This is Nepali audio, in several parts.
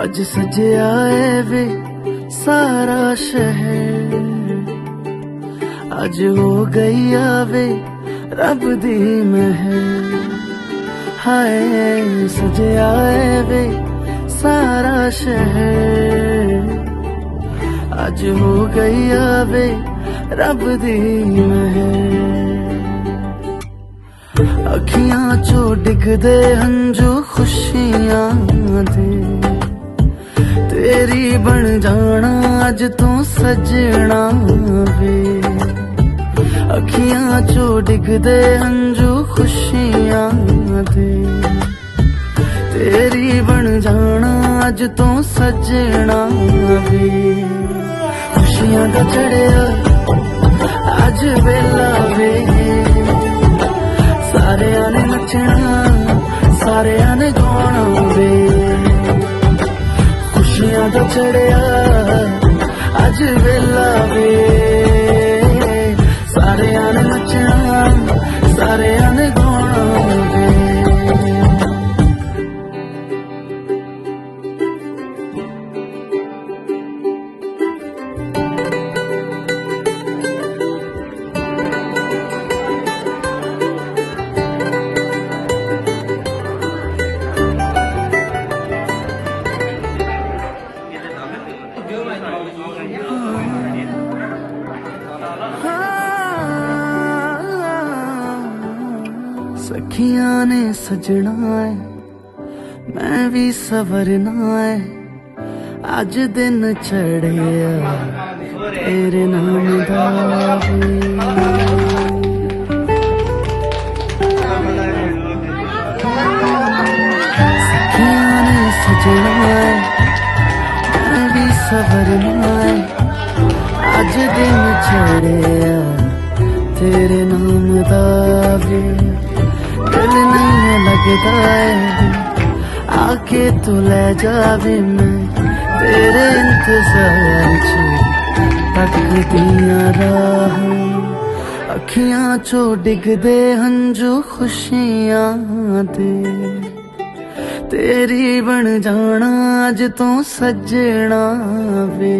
अज सजया है वे सारा शहर, अज हो गई आवे रब दी महर। हाय सजया है वे सारा शहर, अज हो गई आवे रब दी महर। अखियां चो डिगदे हंजू खुशियां दे, तेरी बन जाना अज तू सजना वे। अखियां चो डिगदे हंजू खुशियां दे, तेरी बन जाना अज तू सजना वे। खुशियां दा चढ़िया अज वेला वे, सारिया ने नचना सारिया ने गाना वे। खुशियां दा चढ़िया अज वेला वे, सारिया ने नचना सारिया ने गाना वे। सखियां ने सजना है मैं भी सवरना है, अज दिन चढ़िया तेरे नाम दा वे। सखियां ने सजना है मैं भी सवरना है, अज दिन चढ़िया तेरे नाम दा वे। दिल नहीं लगता है आके तू ले जावे, मैं तेरे इंतजार तकदियां राह। अखियां चो डिगदे हंजू खुशियां दे, तेरी बन जाना अज तू सजना वे।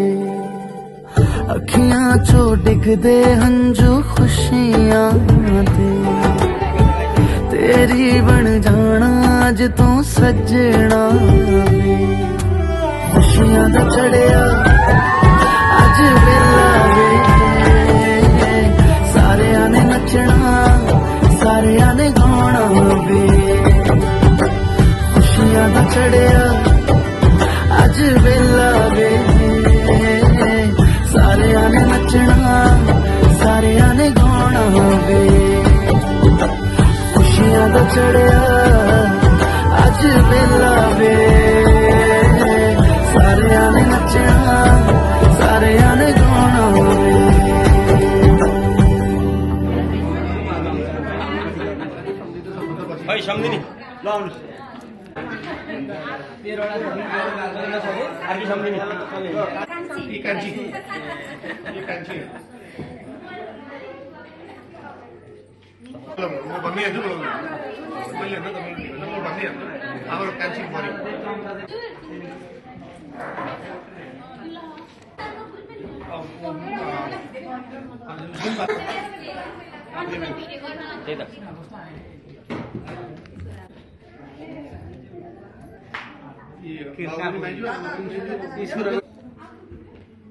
अखियां चो डिगदे हंजू खुशियां दे, तेरी बन जाना अज तू सजना वे। खुशियां दा चढ़िया अज वेला वे, सारिया ने नचना सारिया ने गाना वे। खुशियां दा चढ़िया अज वेला वे, सारिया ने नचना सारिया ने गाना वे। खुशियां दा चढ़िया अज वेला वे, सारिया ने नचना सारिया ने गाना वे। भाई सामने नहीं लाओ आगे सामने नहीं ये Kanchi mau bangnya dulu beli itu teman mau bangnya awal kancing mari tidak iya maju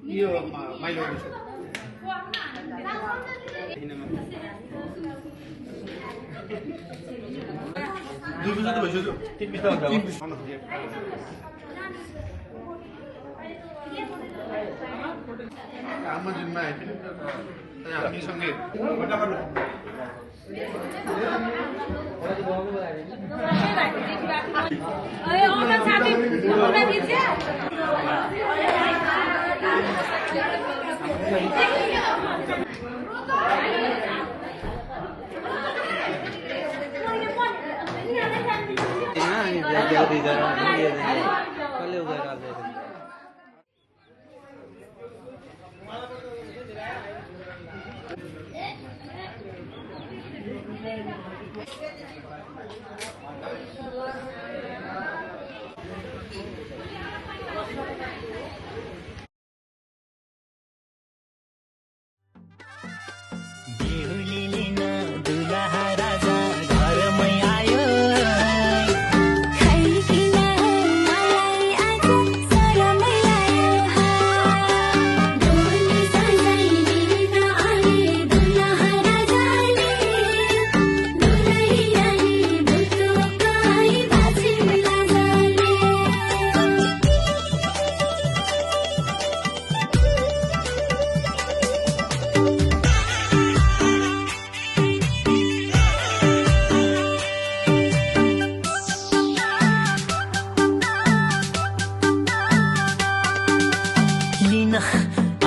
iya Milo dua bisa tuh baju tuh tim bisa berapa? Tim bisa mana dia? Kamu jemah itu, yang ini sanggit. Mana kamu? Ayo orang sakit, orang bisa.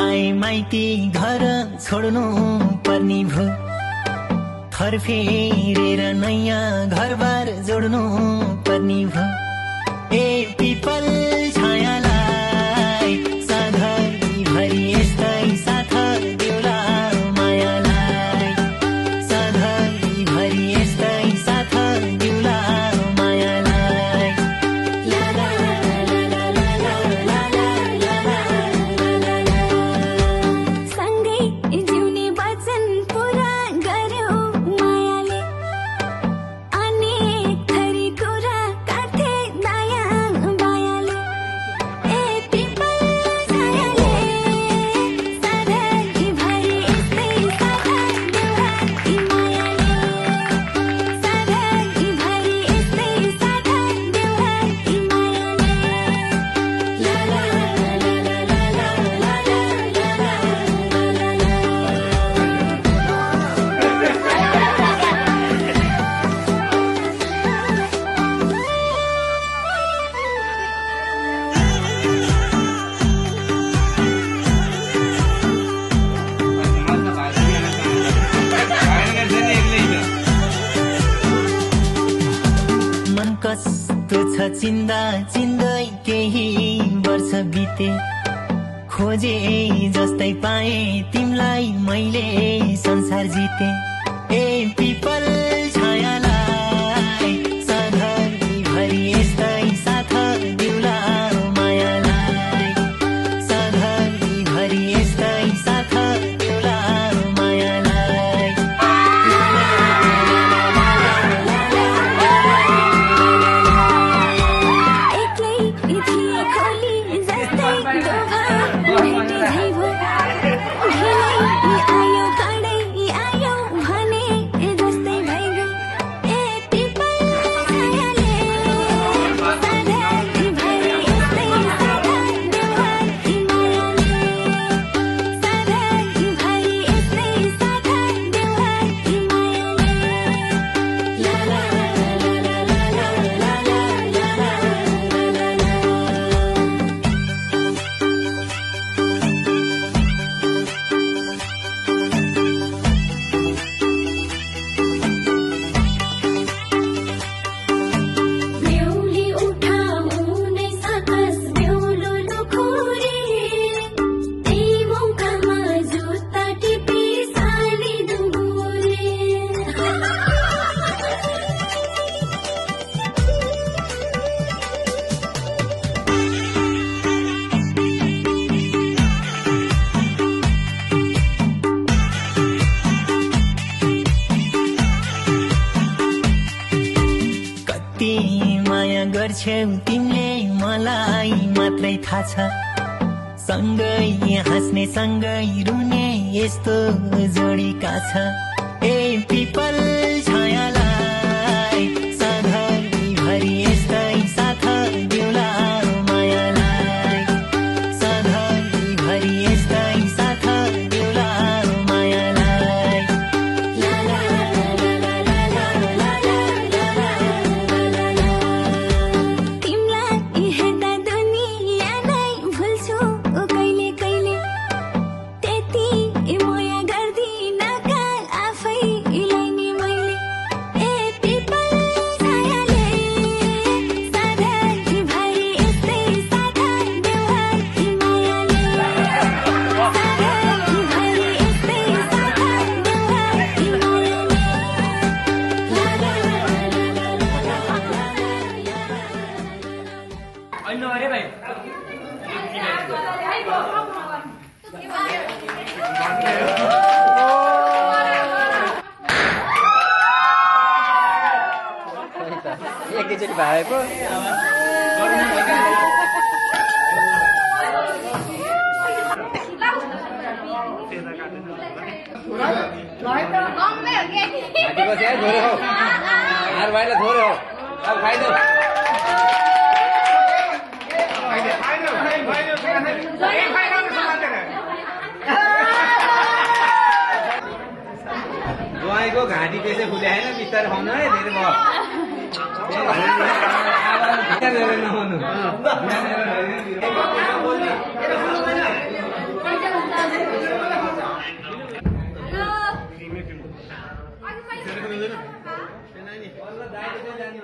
आए माइती घर छोड्नु पर्ने भो थर फेरेर नयाँ घरबार जोड्नु पर्ने भो ए पिपल छायालाई सधैँभरि यस्तै साथ देउला मायालाई सधैँभरि यस्तै साथ देउला मायालाई ला ला ला ला ला ला ला ला ला सँगै जिउने वचन पुरा गर्यो मायाले अनेक थरी कुरा काथे दाया बायाले ए पिपल छायाले सधैँभरि यस्तै साथ देउला यी मायाले सधैँभरि यस्तै साथ देउला यी मायाले ला ला ला ला ला ला ला मन कस्तो छ चिन्दा चिन्दै केही वर्ष बिते खोजे जस्तै पाए तिमलाई मैले संसार जिते ए पिपल छायालाई सधैँभरि यस्तै साथ देउला मायालाई सधैँभरि यस्तै साथ देउला मायालाई एक्लै थिए खोली जस्तै दोहा भेटे झै भो ढिलै आयो कडै आयो भने जस्तै भइगयो ए पिपल छायाले सधैँभरि यस्तै साथ देउला यी मायाले सधैँभरि यस्तै साथ देउला यी मायाले ला ला ला ला ला ला ला ला बेहुली उठाउने साकस बेहुलो लुखुरी त्यही मौकामा जुत्ता टिपी साली दुबुरी कति माया गर्छौ तिमीले मलाई मात्रै थाहा छ सँगै हाँस्ने सँगै रुने यस्तो जोडीका छ ए पिपल छायालाई सधैँभरि यस्तै साथ देउला मायालाई सधैँभरि यस्तै साथ देउला मायालाई ला ला ला ला ला ला ला ला ला तिमीलाई हेर्दा दुनिया नै भुल्छु कहिले कहिले त्यति माया गर्दिन का आफैलाई नि मैले ए पिपल छायाले सधैँभरि यस्तै साथ देउला यी मायाले सधैँभरि यस्तै साथ देउला यी मायाले ला ला ला ला ला अन्य अरे भाइ एकैचोटि भएको कम में हो गया घाँटी बसे है थोरै हो हार भएर थोरै हो अब खाइदेऊ ज्वाइँको घाँटी त्यसै खुल्या होइन बिस्तारै खुवाउनु है धेरै भयो नहुनु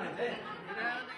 हुन्छ है